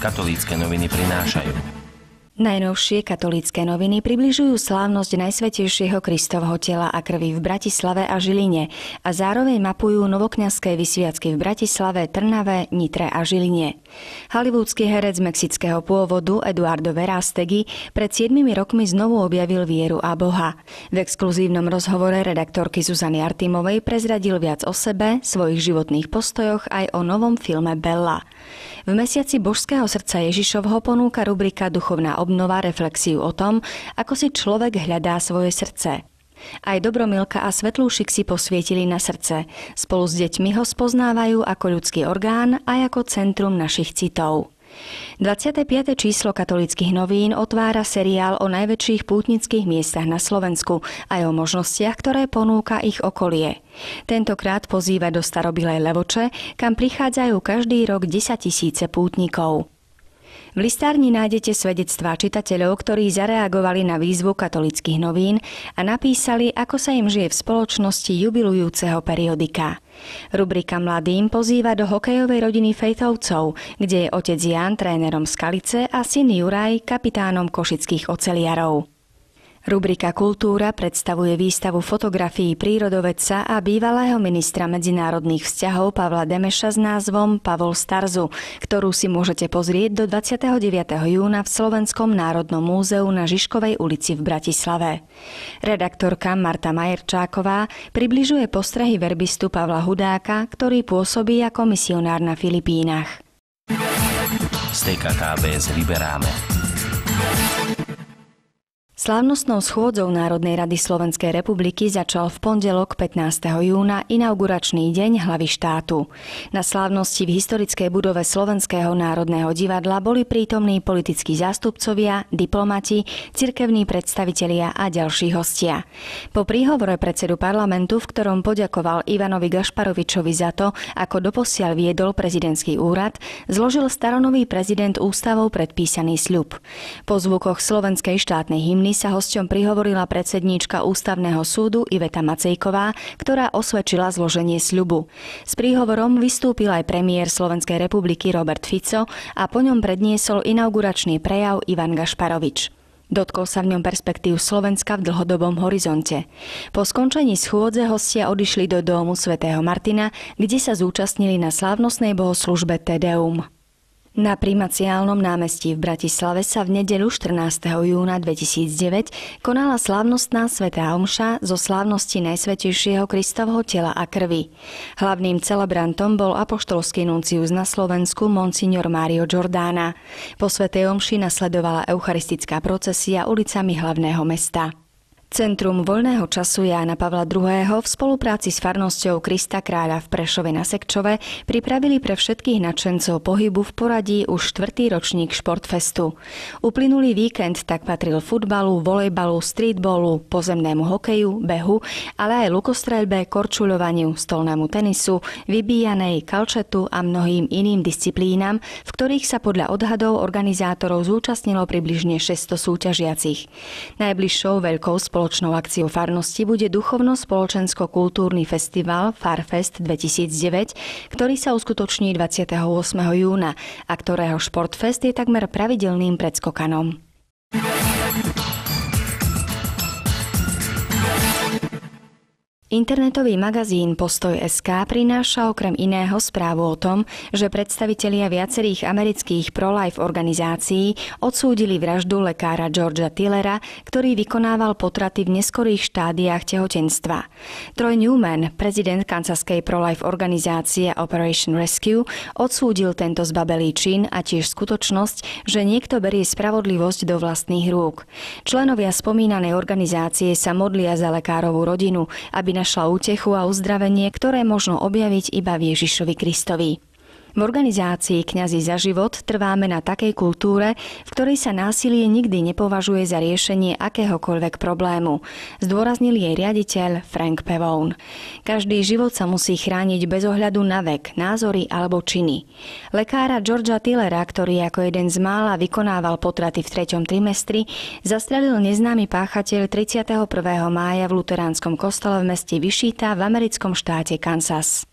katolícke noviny prinášajú. Najnovšie katolícke noviny približujú slávnosť Najsvätejšieho Kristovho tela a krvi v Bratislave a Žiline a zároveň mapujú novokňazské vysviacky v Bratislave, Trnave, Nitre a Žiline. Hollywoodský herec mexického pôvodu Eduardo Verástegui pred 7 rokmi znovu objavil vieru a Boha. V exkluzívnom rozhovore redaktorky Zuzany Artimovej prezradil viac o sebe, svojich životných postojoch aj o novom filme Bella. V mesiaci Božského srdca Ježišovho ponúka rubrika Duchovná obnova reflexiu o tom, ako si človek hľadá svoje srdce. Aj Dobromilka a Svetlúšik si posvietili na srdce. Spolu s deťmi ho spoznávajú ako ľudský orgán aj ako centrum našich citov. 25. číslo katolíckych novín otvára seriál o najväčších pútnických miestach na Slovensku aj o možnostiach, ktoré ponúka ich okolie. Tentokrát pozýva do starobilej Levoče, kam prichádzajú každý rok 10 000 pútnikov. V listárni nájdete svedectvá čitateľov, ktorí zareagovali na výzvu katolíckych novín a napísali, ako sa im žije v spoločnosti jubilujúceho periodika. Rubrika Mladým pozýva do hokejovej rodiny Fejtovcov, kde je otec Ján trénerom Skalice a syn Juraj kapitánom košických oceliarov. Rubrika Kultúra predstavuje výstavu fotografií prírodovedca a bývalého ministra medzinárodných vzťahov Pavla Demeša s názvom Pavol Starzu, ktorú si môžete pozrieť do 29. júna v Slovenskom národnom múzeu na Žižkovej ulici v Bratislave. Redaktorka Marta Majerčáková približuje postrehy verbistu Pavla Hudáka, ktorý pôsobí ako misionár na Filipínach. Z TKKBS vyberáme. Slávnostnou schôdzou Národnej rady Slovenskej republiky začal v pondelok 15. júna inauguračný deň hlavy štátu. Na slávnosti v historickej budove Slovenského národného divadla boli prítomní politickí zástupcovia, diplomati, cirkevní predstavitelia a ďalší hostia. Po príhovore predsedu parlamentu, v ktorom poďakoval Ivanovi Gašparovičovi za to, ako doposiaľ viedol prezidentský úrad, zložil staronový prezident ústavou predpísaný sľub. Po zvukoch slovenskej štátnej hymny sa hosťom prihovorila predsedníčka Ústavného súdu Iveta Macejková, ktorá osvedčila zloženie sľubu. S príhovorom vystúpil aj premiér Slovenskej republiky Robert Fico a po ňom predniesol inauguračný prejav Ivan Gašparovič. Dotkol sa v ňom perspektív Slovenska v dlhodobom horizonte. Po skončení schôdze hostia odišli do domu svätého Martina, kde sa zúčastnili na slávnostnej bohoslužbe Te Deum. Na Primaciálnom námestí v Bratislave sa v nedeľu 14. júna 2009 konala slávnostná svätá omša zo slávnosti Najsvätejšieho Kristovho tela a krvi. Hlavným celebrantom bol apoštolský nuncius na Slovensku monsignor Mário Giordána. Po svätej omši nasledovala eucharistická procesia ulicami hlavného mesta. Centrum voľného času Jána Pavla II. V spolupráci s farnosťou Krista Kráľa v Prešove na Sekčove pripravili pre všetkých nadšencov pohybu v poradí už 4. ročník Športfestu. Uplynulý víkend tak patril futbalu, volejbalu, streetballu, pozemnému hokeju, behu, ale aj lukostreľbe, korčuľovaniu, stolnému tenisu, vybíjanej, kalčetu a mnohým iným disciplínam, v ktorých sa podľa odhadov organizátorov zúčastnilo približne 600 súťažiacich. Najbližšou veľkou spoločnou akciou farnosti bude duchovno-spoločensko-kultúrny festival Farfest 2009, ktorý sa uskutoční 28. júna a ktorého Športfest je takmer pravidelným predskokanom. Internetový magazín Postoj.sk prináša okrem iného správu o tom, že predstavitelia viacerých amerických pro-life organizácií odsúdili vraždu lekára Georgea Tillera, ktorý vykonával potraty v neskorých štádiách tehotenstva. Troy Newman, prezident kansaskej pro-life organizácie Operation Rescue, odsúdil tento zbabelý čin a tiež skutočnosť, že niekto berie spravodlivosť do vlastných rúk. Členovia spomínanej organizácie sa modlia za lekárovú rodinu, aby našla útechu a uzdravenie, ktoré možno objaviť iba v Ježišovi Kristovi. V organizácii Kňazi za život trváme na takej kultúre, v ktorej sa násilie nikdy nepovažuje za riešenie akéhokoľvek problému, zdôraznil jej riaditeľ Frank Pavone. Každý život sa musí chrániť bez ohľadu na vek, názory alebo činy. Lekára Georgea Tillera, ktorý ako jeden z mála vykonával potraty v 3. trimestri, zastrelil neznámy páchateľ 31. mája v luteránskom kostole v meste Wichita v americkom štáte Kansas.